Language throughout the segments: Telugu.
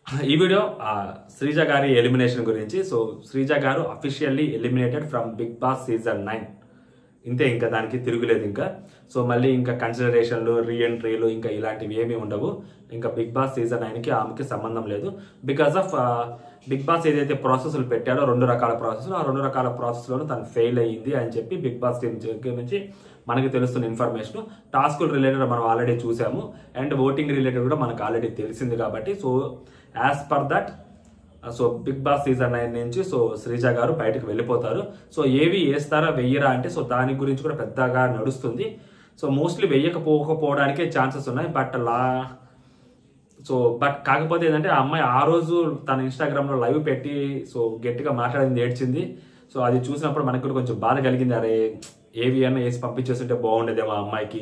ఈ వీడియో శ్రీజ గారి ఎలిమినేషన్ గురించి. సో శ్రీజ గారు officially eliminated from Bigg Boss season 9. ఇంతే, ఇంకా దానికి తిరుగులేదు. ఇంకా సో మళ్ళీ ఇంకా కన్సిడరేషన్లు, రీఎంట్రీలు ఇంకా ఇలాంటివి ఏమీ ఉండవు. ఇంకా బిగ్ బాస్ సీజన్ 9కి ఆమెకి సంబంధం లేదు. బికాస్ ఆఫ్ బిగ్ బాస్ ఏదైతే ప్రాసెస్లు పెట్టాడో 2 రకాల ప్రాసెస్లు, ఆ 2 రకాల ప్రాసెస్లోనూ తను ఫెయిల్ అయ్యింది అని చెప్పి బిగ్ బాస్ టీం నుంచి మనకి తెలుస్తున్న ఇన్ఫర్మేషన్. టాస్కులు రిలేటెడ్ మనం ఆల్రెడీ చూసాము, అండ్ ఓటింగ్ రిలేటెడ్ కూడా మనకు ఆల్రెడీ తెలిసింది. కాబట్టి so as per that so Bigg Boss season 9 నుంచి సో శ్రీజ గారు బయటకు వెళ్ళిపోతారు. సో ఏవి వేస్తారా వెయ్యరా అంటే సో దాని గురించి కూడా పెద్దగా నడుస్తుంది. సో మోస్ట్లీ వెయ్యకపోవడానికే ఛాన్సెస్ ఉన్నాయి. బట్ కాకపోతే ఏంటంటే ఆ అమ్మాయి ఆ రోజు తన ఇన్స్టాగ్రామ్లో లైవ్ పెట్టి సో గట్టిగా మాట్లాడింది, ఏడ్చింది. సో అది చూసినప్పుడు మనకు కూడా కొంచెం బాధ కలిగింది. అరే ఏవి అన్నా వేసి పంపించేస్తుంటే బాగుండేదేమో, ఆ అమ్మాయికి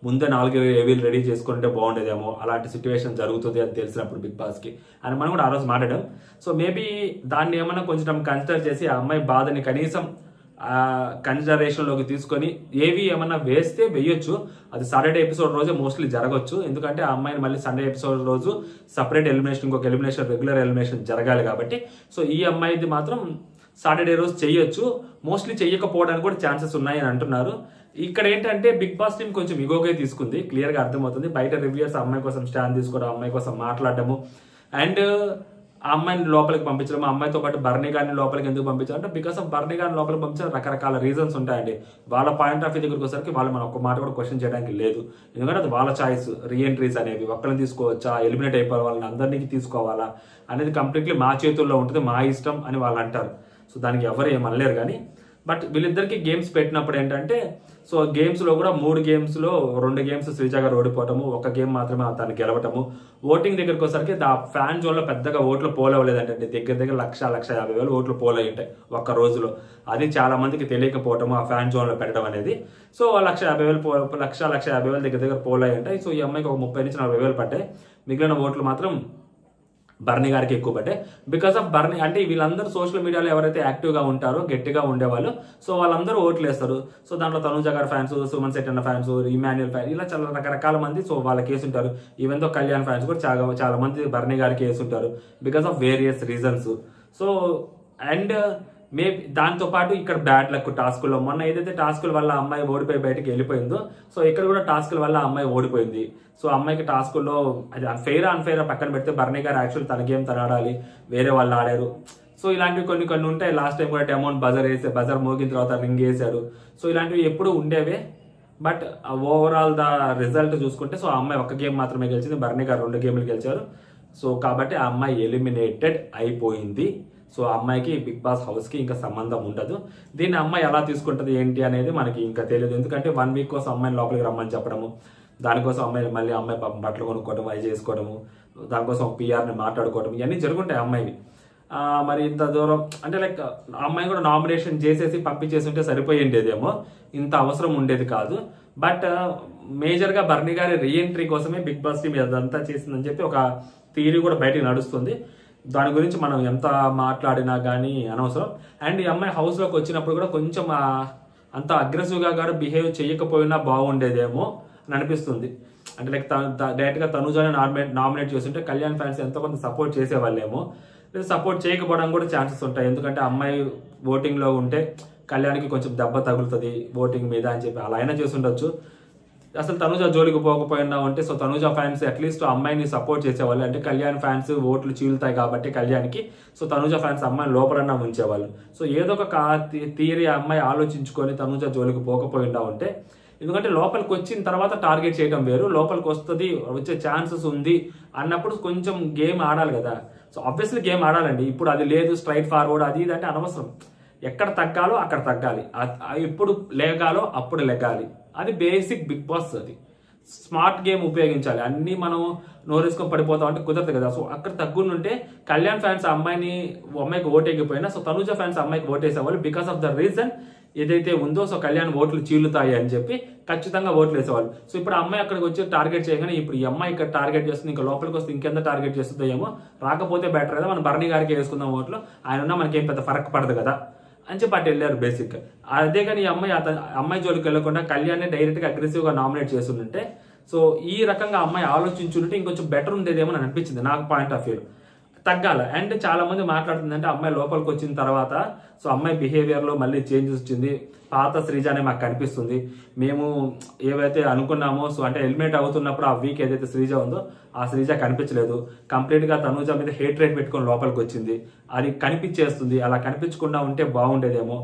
ముందే 4 ఏవీలు రెడీ చేసుకుంటే బాగుండేదేమో, అలాంటి సిచ్యువేషన్ జరుగుతుంది అని తెలిసినప్పుడు బిగ్ బాస్కి అని మనం కూడా ఆ రోజు మాట్లాడాం. సో మేబీ దాన్ని ఏమన్నా కొంచెం కన్సిడర్ చేసి ఆ అమ్మాయి బాధని కనీసం కన్సిడరేషన్లోకి తీసుకొని ఏవి ఏమన్నా వేస్తే వేయొచ్చు. అది సాటర్డే ఎపిసోడ్ రోజే మోస్ట్లీ జరగవచ్చు. ఎందుకంటే ఆ అమ్మాయిని మళ్ళీ సండే ఎపిసోడ్ రోజు సపరేట్ ఎలిమినేషన్, ఇంకొక ఎలిమినేషన్, రెగ్యులర్ ఎలిమినేషన్ జరగాలి. కాబట్టి సో ఈ అమ్మాయిది మాత్రం సాటర్డే రోజు చెయ్యొచ్చు. మోస్ట్లీ చెయ్యకపోవడానికి కూడా ఛాన్సెస్ ఉన్నాయి అని అంటున్నారు. ఇక్కడ ఏంటంటే బిగ్ బాస్ టీం కొంచెం ఇగోగా తీసుకుంది, క్లియర్గా అర్థమవుతుంది. బయట రివ్యూస్ అమ్మాయి కోసం స్టాండ్ తీసుకోవడం, అమ్మాయి కోసం మాట్లాడడము, అండ్ ఆ అమ్మాయిని లోపలికి పంపించడం, ఆ అమ్మాయితో పాటు బర్నీ గారిని లోపలికి ఎందుకు పంపించారు అంటే బికాస్ ఆఫ్ బర్నీ గారిని లోపలికి పంపించడం రకరకాల రీజన్స్ ఉంటాయండి. వాళ్ళ పాయింట్ ఆఫ్ వ్యూ దగ్గరికి వచ్చేసరికి వాళ్ళు మనం ఒక్క మాట కూడా క్వశ్చన్ చేయడానికి లేదు. ఎందుకంటే అది వాళ్ళ చాయిస్. రీఎంట్రీస్ అనేవి ఒక్కరిని తీసుకోవచ్చా, ఎలిమినేట్ అయిపోవాలి, వాళ్ళని అందరినీ తీసుకోవాలా అనేది కంప్లీట్లీ మా చేతుల్లో ఉంటుంది, మా ఇష్టం అని వాళ్ళు అంటారు. సో దానికి ఎవరు ఏమనలేరు. కానీ బట్ వీళ్ళిద్దరికి గేమ్స్ పెట్టినప్పుడు ఏంటంటే సో గేమ్స్లో కూడా 3 గేమ్స్లో 2 గేమ్స్ శ్రీజ గారు ఓడిపోవటము, 1 గేమ్ మాత్రమే తను గెలవటము. ఓటింగ్ దగ్గరికి వచ్చేసరికి ఆ ఫ్యాన్ జోన్లో పెద్దగా ఓట్లు పోలవలేదంటే దగ్గర 1,50,000 ఓట్లు పోలై ఉంటాయి ఒక్క రోజులో. అది చాలా మందికి తెలియకపోవటము ఆ ఫ్యాన్ జోన్లో పెట్టడం అనేది. సో 1,50,000 దగ్గర పోలై ఉంటాయి. సో ఈ అమ్మాయికి ఒక 30,000 నుంచి 40,000 పడ్డాయి. మిగిలిన ఓట్లు మాత్రం బర్నీ గారికి ఎక్కువ పడ్డాయి. బికాస్ ఆఫ్ బర్నీ అంటే వీళ్ళందరూ సోషల్ మీడియాలో ఎవరైతే యాక్టివ్గా ఉంటారో, గట్టిగా ఉండేవాళ్ళు, సో వాళ్ళందరూ ఓట్లు వేస్తారు. సో దాంట్లో తనూజ గారి ఫ్యాన్స్, సుమన్ శెట్టి అన్న ఫ్యాన్స్, ఇమాన్యుల్ ఫ్యాన్స్, ఇలా చాలా రకరకాల మంది సో వాళ్ళకి వేసుంటారు. ఈవెన్ తో కళ్యాణ్ ఫ్యాన్స్ కూడా చాలా మంది బర్నీ గారికి వేసుంటారు because of various reasons. So and maybe దాంతో పాటు ఇక్కడ బ్యాడ్ లక్ టాస్కుల్లో మొన్న ఏదైతే టాస్కుల వల్ల అమ్మాయి ఓడిపోయి బయటకు వెళ్ళిపోయిందో, సో ఇక్కడ కూడా టాస్కుల వల్ల అమ్మాయి ఓడిపోయింది. సో అమ్మాయికి టాస్కుల్లో అది అన్ఫెయిర్ పక్కన పెడితే బర్నీ గారు యాక్చువల్ తన గేమ్ తను ఆడాలి, వేరే వాళ్ళు ఆడారు. సో ఇలాంటివి కొన్ని ఉంటాయి. లాస్ట్ టైం కూడా డెమోన్ బజర్ మోగిన తర్వాత రింగ్ వేశారు. సో ఇలాంటివి ఎప్పుడు ఉండేవే. బట్ ఓవరాల్ ద రిజల్ట్ చూసుకుంటే సో ఆ అమ్మాయి 1 గేమ్ మాత్రమే గెలిచింది, బర్నీ గారు 2 గేమ్లు గెలిచారు. సో కాబట్టి ఆ అమ్మాయి ఎలిమినేటెడ్ అయిపోయింది. సో ఆ అమ్మాయికి బిగ్ బాస్ హౌస్కి ఇంకా సంబంధం ఉండదు. దీన్ని అమ్మాయి ఎలా తీసుకుంటుంది ఏంటి అనేది మనకి ఇంకా తెలియదు. ఎందుకంటే 1 వీక్ కోసం అమ్మాయిని లోపలికి రమ్మని చెప్పడము, దానికోసం మళ్ళీ అమ్మాయి బట్టలు కొనుక్కోవడం, అవి చేసుకోవడము, దానికోసం పిఆర్ని మాట్లాడుకోవడం, ఇవన్నీ జరుగుంటాయి అమ్మాయివి. మరి ఇంత దూరం అంటే లైక్ అమ్మాయి కూడా నామినేషన్ చేసేసి పంపించేసి ఉంటే సరిపోయిండేదేమో, ఇంత అవసరం ఉండేది కాదు. బట్ మేజర్గా బర్నీ గారి రీఎంట్రీ కోసమే బిగ్ బాస్ టీం అదంతా చేసిందని చెప్పి ఒక థియరీ కూడా బయటికి నడుస్తుంది. దాని గురించి మనం ఎంత మాట్లాడినా కానీ అనవసరం. అండ్ ఈ అమ్మాయి హౌస్లోకి వచ్చినప్పుడు కూడా కొంచెం అంత అగ్రెసివ్గా కూడా బిహేవ్ చేయకపోయినా బాగుండేదేమో అని అనిపిస్తుంది. అంటే లైక్ డైరెక్ట్గా తనూజాని నామినేట్ చేస్తుంటే కళ్యాణ్ ఫ్యాన్స్ ఎంతో కొంత సపోర్ట్ చేసేవాళ్ళేమో, లేదా సపోర్ట్ చేయకపోవడం కూడా ఛాన్సెస్ ఉంటాయి. ఎందుకంటే అమ్మాయి ఓటింగ్లో ఉంటే కళ్యాణ్కి కొంచెం దెబ్బ తగులుతుంది ఓటింగ్ మీద అని చెప్పి అలా అయినా చేస్తుండొచ్చు. అసలు తనూజ జోలికి పోకపోయినా ఉంటే సో తనూజ ఫ్యాన్స్ అట్లీస్ట్ అమ్మాయిని సపోర్ట్ చేసేవాళ్ళు. అంటే కళ్యాణ్ ఫ్యాన్స్ ఓట్లు చీలుతాయి కాబట్టి కళ్యాణ్కి, సో తనూజ ఫ్యాన్స్ అమ్మాయిని లోపలన్నా ఉంచేవాళ్ళు. సో ఏదో ఒక థియరీ అమ్మాయి ఆలోచించుకొని తనూజ జోలికి పోకపోయినా ఉంటే, ఎందుకంటే లోపలికి వచ్చిన తర్వాత టార్గెట్ చేయడం వేరు, లోపలికి వచ్చే ఛాన్సెస్ ఉంది అన్నప్పుడు కొంచెం గేమ్ ఆడాలి కదా. సో ఆబ్వియస్లీ గేమ్ ఆడాలండి. ఇప్పుడు అది లేదు, స్ట్రైట్ ఫార్వర్డ్ అది ఇది అంటే అనవసరం. ఎక్కడ తగ్గాలో అక్కడ తగ్గాలి, ఎప్పుడు లేగాలో అప్పుడు లెగ్గాలి. అది బేసిక్ బిగ్ బాస్. అది స్మార్ట్ గేమ్ ఉపయోగించాలి. అన్ని మనం నోరేసుకొని పడిపోతాం అంటే కుదరదు కదా. సో అక్కడ తగ్గుంటే కళ్యాణ్ ఫ్యాన్స్ అమ్మాయికి ఓటేగిపోయినా సో తనూజ ఫ్యాన్స్ అమ్మాయికి ఓటేసేవాళ్ళు. బికాస్ ఆఫ్ ద రీజన్ ఏదైతే ఉందో సో కళ్యాణ్ ఓట్లు చీలుతాయి అని చెప్పి ఖచ్చితంగా ఓట్లు వేసేవాళ్ళు. సో ఇప్పుడు అమ్మాయి అక్కడికి వచ్చి టార్గెట్ చేయగానే ఇప్పుడు ఈ అమ్మాయి ఇక్కడ టార్గెట్ చేస్తుంది, ఇంకా లోపలికి వస్తే ఇంకెంత టార్గెట్ చేస్తుందో ఏమో, రాకపోతే బెటర్ కదా, మనం బర్నీ గారికి వేసుకుందాం ఓట్లు, ఆయన ఉన్నా మనకేం పెద్ద ఫరక్ పడదు కదా అని చెప్పి అటు వెళ్ళారు బేసిక్. అదే కానీ ఈ అమ్మాయి జోలికి వెళ్ళకుండా కళ్యాణ్ని డైరెక్ట్గా అగ్రెసివ్గా నామినేట్ చేస్తుంటే సో ఈ రకంగా అమ్మాయి ఆలోచించుంటే ఇంకొంచెం బెటర్ ఉండేదేమో అని అనిపించింది నాకు పాయింట్ ఆఫ్ వ్యూ. తగ్గాల. అండ్ చాలా మంది మాట్లాడుతుందంటే అమ్మాయి లోపలికి వచ్చిన తర్వాత సో అమ్మాయి బిహేవియర్ లో మళ్ళీ చేంజెస్ వచ్చింది, పాత శ్రీజానే మాకు కనిపిస్తుంది, మేము ఏవైతే అనుకున్నామో సో అంటే ఎలిమినేట్ అవుతున్నప్పుడు ఆ వీక్ ఏదైతే శ్రీజ ఉందో ఆ శ్రీజ కనిపించలేదు, కంప్లీట్ గా తనూజ మీద హేట్ రేట్ పెట్టుకొని లోపలికి వచ్చింది, అది కనిపించేస్తుంది. అలా కనిపించకుండా ఉంటే బాగుండేదేమో,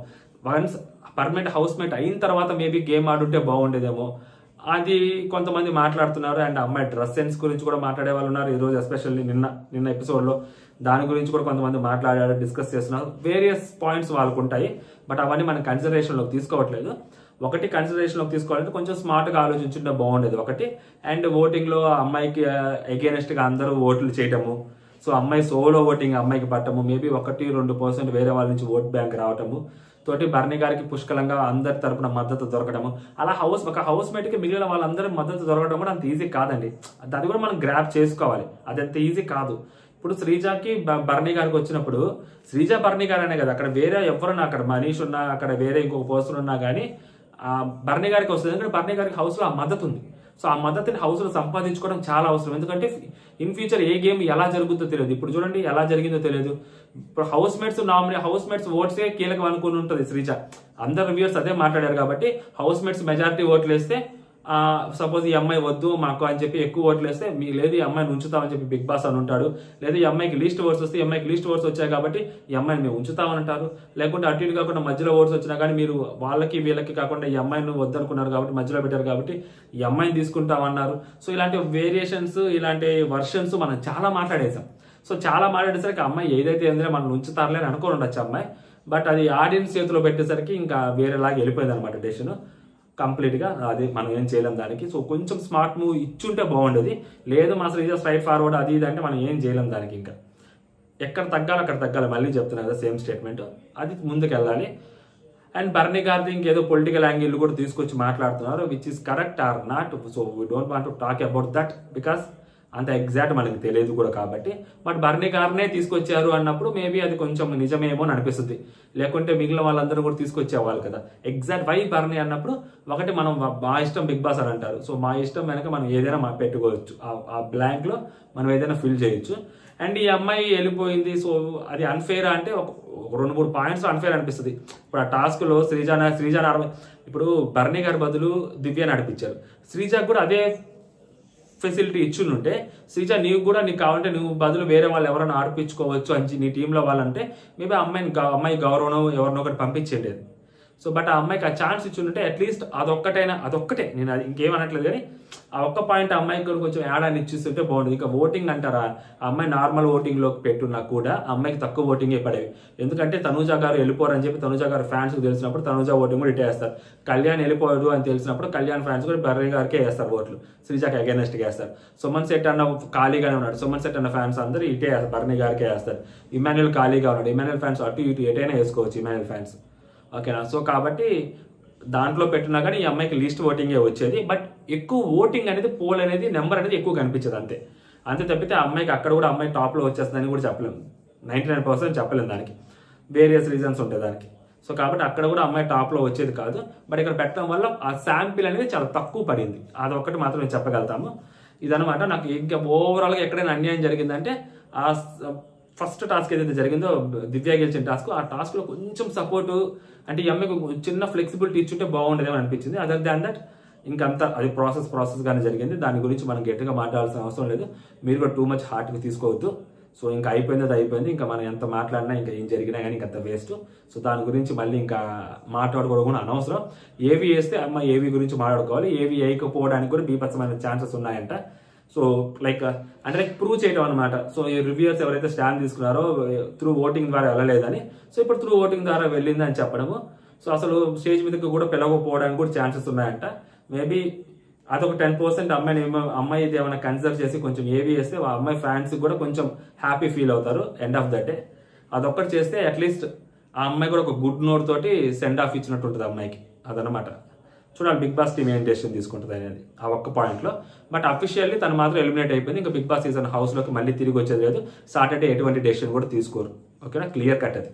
వన్స్ పర్మనెంట్ హౌస్ మేట్ అయిన తర్వాత మేబీ గేమ్ ఆడుంటే బాగుండేదేమో, అది కొంతమంది మాట్లాడుతున్నారు. అండ్ అమ్మాయి డ్రెస్ సెన్స్ గురించి కూడా మాట్లాడే వాళ్ళు ఉన్నారు ఈ రోజు, ఎస్పెషల్లీ నిన్న ఎపిసోడ్ లో దాని గురించి కూడా కొంతమంది మాట్లాడారు, డిస్కస్ చేస్తున్నారు. వేరియస్ పాయింట్స్ వాళ్ళకు ఉంటాయి, బట్ అవన్నీ మనం కన్సిడరేషన్ లోకి తీసుకోవట్లేదు. ఒకటి కన్సిడరేషన్ లోకి తీసుకోవాలంటే కొంచెం స్మార్ట్ గా ఆలోచించుంటే బాగుండేది ఒకటి. అండ్ ఓటింగ్ లో అమ్మాయికి అగేనెస్ట్ గా అందరూ ఓట్లు చేయటము, సో అమ్మాయి సోలో ఓటింగ్ అమ్మాయికి పట్టము, మేబీ 1-2% వేరే వాళ్ళ నుంచి ఓట్ బ్యాంక్ రావటము తోటి బర్నీ గారికి పుష్కలంగా అందరి తరపున మద్దతు దొరకడము, అలా ఒక హౌస్ మేట్ కి మిగిలిన వాళ్ళందరూ మద్దతు దొరకడం కూడా అంత ఈజీ కాదండి. అది కూడా మనం గ్రాప్ చేసుకోవాలి, అది అంత ఈజీ కాదు. ఇప్పుడు శ్రీజాకి బర్నీ గారికి వచ్చినప్పుడు శ్రీజ బర్నీ గారు అనే కదా, అక్కడ వేరే ఎవరున్నా, అక్కడ మనీష్ ఉన్నా, అక్కడ వేరే ఇంకొక పర్సన్ ఉన్నా కానీ బర్నీ గారికి వస్తుంది. ఎందుకంటే బర్నీ గారికి హౌస్ లో ఆ మద్దతు ఉంది. సో ఆ మద్దతుని హౌస్ లో సంపాదించుకోవడం చాలా అవసరం. ఎందుకంటే ఇన్ ఫ్యూచర్ ఏ గేమ్ ఎలా జరుగుతుందో తెలియదు. ఇప్పుడు చూడండి ఎలా జరిగిందో తెలియదు. ఇప్పుడు హౌస్ మేట్స్ ఓట్సే కీలకం అనుకుని ఉంటుంది శ్రీజ. అందరు రివ్యూర్స్ అదే మాట్లాడారు కాబట్టి హౌస్ మేట్స్ మెజారిటీ ఓట్లు వేస్తే సపోజ్ ఈ అమ్మాయి వద్దు మాకు అని చెప్పి ఎక్కువ ఓట్లు వేస్తే లేదు ఈ అమ్మాయిని ఉంచుతామని చెప్పి బిగ్ బాస్ అని ఉంటాడు. లేదా ఈ అమ్మాయికి లీస్ట్ ఓట్స్ వస్తే ఈ అమ్మాయికి లీస్ట్ ఓట్స్ వచ్చాయి కాబట్టి ఈ అమ్మాయిని మేము ఉంచుతామని అంటారు. లేకుంటే అటు ఇటు కాకుండా మధ్యలో ఓట్స్ వచ్చినా కానీ మీరు వాళ్ళకి వీళ్ళకి కాకుండా ఈ అమ్మాయిని వద్దనుకున్నారు కాబట్టి మధ్యలో పెట్టారు కాబట్టి ఈ అమ్మాయిని తీసుకుంటామన్నారు. సో ఇలాంటి వేరియేషన్స్, ఇలాంటి వర్షన్స్ మనం చాలా మాట్లాడేసాం. సో చాలా మాట్లాడేసరికి అమ్మాయి ఏదైతే ఏందో మనం ఉంచుతారులే అని అనుకోని ఉండొచ్చు అమ్మాయి, బట్ అది ఆడియన్స్ చేతిలో పెట్టేసరికి ఇంకా వేరేలాగా వెళ్ళిపోయింది అనమాట డెసిషన్ కంప్లీట్ గా. అది మనం ఏం చేయలేం దానికి. సో కొంచెం స్మార్ట్ మూవ్ ఇచ్చుంటే బాగుండేది. లేదు మా శ్రీజ స్ట్రైట్ ఫార్వర్డ్ అది ఇది అంటే మనం ఏం చేయలేం దానికి. ఇంకా ఎక్కడ తగ్గాలి అక్కడ తగ్గాలి, మళ్ళీ చెప్తున్నా కదా సేమ్ స్టేట్మెంట్, అది ముందుకు వెళ్ళాలి. అండ్ బర్నీ గారిది ఇంకేదో పొలిటికల్ యాంగిల్ కూడా తీసుకొచ్చి మాట్లాడుతున్నారు, which is correct or not. So we don't want to talk about that because అంత ఎగ్జాక్ట్ మనకి తెలియదు కూడా కాబట్టి. బట్ బర్నీ గారినే తీసుకొచ్చారు అన్నప్పుడు మేబీ అది కొంచెం నిజమేమో అని అనిపిస్తుంది. లేకుంటే మిగిలిన వాళ్ళందరూ కూడా తీసుకొచ్చేవాళ్ళు కదా. ఎగ్జాక్ట్ వై బర్నీ అన్నప్పుడు ఒకటి మనం మా ఇష్టం బిగ్ బాస్ అని అంటారు. సో మా ఇష్టం వెనక మనం ఏదైనా పెట్టుకోవచ్చు, ఆ బ్లాంక్ లో మనం ఏదైనా ఫిల్ చేయొచ్చు. అండ్ ఈ అమ్మాయి వెళ్ళిపోయింది, సో అది అన్ఫేర్ అంటే ఒక 2-3 పాయింట్స్ అన్ఫేర్ అనిపిస్తుంది. ఇప్పుడు ఆ టాస్క్ లో శ్రీజ ఇప్పుడు బర్నీ గారి బదులు దివ్య నడిపించారు. శ్రీజకు కూడా అదే ఫెసిలిటీ ఇచ్చుంటే శ్రీజ నీకు కూడా నీకు కావాలంటే నువ్వు బదులు వేరే వాళ్ళు ఎవరైనా ఆడిపించుకోవచ్చు అని నీ టీంలో వాళ్ళంటే మేబీ అమ్మాయి గౌరవం ఎవరినో ఒకటి పంపించేది. సో బట్ ఆ అమ్మాయికి ఆ ఛాన్స్ ఇచ్చుంటే అట్లీస్ట్ అదొక్కటే నేను అది ఇంకేమనట్లేదు కానీ ఆ ఒక్క పాయింట్ ఆ అమ్మాయికి కొంచెం యాడ్ అని ఇచ్చిస్తుంటే బాగుంటుంది. ఇంకా ఓటింగ్ అంటారా, ఆ అమ్మాయి నార్మల్ ఓటింగ్ లోకి పెట్టున్నా కూడా ఆ అమ్మాయికి తక్కువ ఓటింగే పడేవి. ఎందుకంటే తనూజ గారు వెళ్ళిపోరని చెప్పి తనూజ గారు ఫ్యాన్స్ తెలిసినప్పుడు తనూజ ఓటింగ్ కూడా ఇటే వేస్తారు. కళ్యాణ్ వెళ్ళిపోయాడు అని తెలిసినప్పుడు కళ్యాణ్ ఫ్యాన్స్ కూడా బర్నీ గారికే వేస్తారు ఓట్లు, శ్రీజాకి అగేనెస్ట్ గా వేస్తారు. సుమన్ శెట్టి అన్న ఖాళీగానే ఉన్నాడు, సుమన్ శెట్టి అన్న ఫ్యాన్స్ అందరూ ఇటే బర్నీ గారికే వేస్తారు. ఇమాన్యుల్ ఖాళీగా ఉన్నాడు, ఇమాన్యుల్ ఫ్యాన్స్ అటు ఇటు ఎటైనా వేసుకోవచ్చు ఇమాన్యుల్ ఫ్యాన్స్, ఓకేనా. సో కాబట్టి దాంట్లో పెట్టినా కానీ ఈ అమ్మాయికి లీస్ట్ ఓటింగే వచ్చేది. బట్ ఎక్కువ ఓటింగ్ అనేది పోల్ అనేది నెంబర్ అనేది ఎక్కువ కనిపించదు అంతే తప్పితే ఆ అమ్మాయికి అక్కడ కూడా అమ్మాయి టాప్ లో వచ్చేస్తుందని కూడా చెప్పలేము, 99% చెప్పలేము. దానికి వేరియస్ రీజన్స్ ఉంటాయి దానికి. సో కాబట్టి అక్కడ కూడా అమ్మాయి టాప్ లో వచ్చేది కాదు. బట్ ఇక్కడ పెట్టడం వల్ల ఆ శాంపిల్ అనేది చాలా తక్కువ పడింది, అదొక్కటి మాత్రం నేను చెప్పగలుగుతాము. ఇదనమాట. నాకు ఇంకా ఓవరాల్ గా ఎక్కడైనా అన్యాయం జరిగిందంటే ఆ ఫస్ట్ టాస్క్ ఏదైతే జరిగిందో దివ్య గెలిచిన టాస్క్, ఆ టాస్క్ లో కొంచెం సపోర్ట్ అంటే ఈ అమ్మాయికి చిన్న ఫ్లెక్సిబిలిటీ ఇచ్చుంటే బాగుండేదేమో అనిపించింది. అదర్ దాన్ దట్ ఇంకంతా అది ప్రాసెస్ గానే జరిగింది. దాని గురించి మనం గట్టిగా మాట్లాడాల్సిన అవసరం లేదు. మీరు కూడా టూ మచ్ హార్ట్ కి తీసుకోవద్దు. సో ఇంకా అయిపోయింది, అది అయిపోయింది. ఇంకా మనం ఎంత మాట్లాడినా ఇంకా ఏం జరిగినా కానీ ఇంకంత వేస్ట్. సో దాని గురించి మళ్ళీ ఇంకా మాట్లాడుకోవడం కూడా అనవసరం. ఏవి వేస్తే అమ్మ ఏవి గురించి మాట్లాడుకోవాలి, ఏవి వేయకపోవడానికి కూడా బీభత్సమైన ఛాన్సెస్ ఉన్నాయంట. సో లైక్ ప్రూవ్ చేయడం అనమాట. సో ఈ రివ్యూయర్స్ ఎవరైతే స్టాండ్ తీసుకున్నారో త్రూ ఓటింగ్ ద్వారా వెళ్ళలేదని, సో ఇప్పుడు త్రూ ఓటింగ్ ద్వారా వెళ్ళింది అని చెప్పడము. సో అసలు స్టేజ్ మీదకి కూడా పిలవకపోవడానికి కూడా ఛాన్సెస్ ఉన్నాయంట. మేబీ అదొక 10% అమ్మాయి ఏమైనా కన్సిడర్ చేసి కొంచెం ఏవి వేస్తే ఆ అమ్మాయి ఫ్యాన్స్ కూడా కొంచెం హ్యాపీ ఫీల్ అవుతారు ఎండ్ ఆఫ్ ద డే. అదొక్కటి చేస్తే అట్లీస్ట్ ఆ అమ్మాయి కూడా ఒక గుడ్ నోట్ తోటి సెండ్ ఆఫ్ ఇచ్చినట్టు ఉంటుంది అమ్మాయికి. అదనమాట. చూడాలి బిగ్ బాస్ టీమ్ ఏం డెసిషన్ తీసుకుంటుంది అనేది ఆ ఒక్క పాయింట్ లో. బట్ అఫీషియల్లీ తను మాత్రం ఎలిమినేట్ అయిపోయింది. ఇంకా బిగ్ బాస్ సీజన్ హౌస్ లోకి మళ్ళీ తిరిగి వచ్చేది లేదు. సాటర్డే ఎటువంటి డెసిషన్ కూడా తీసుకోరు, ఓకేనా. క్లియర్ కట్ అది.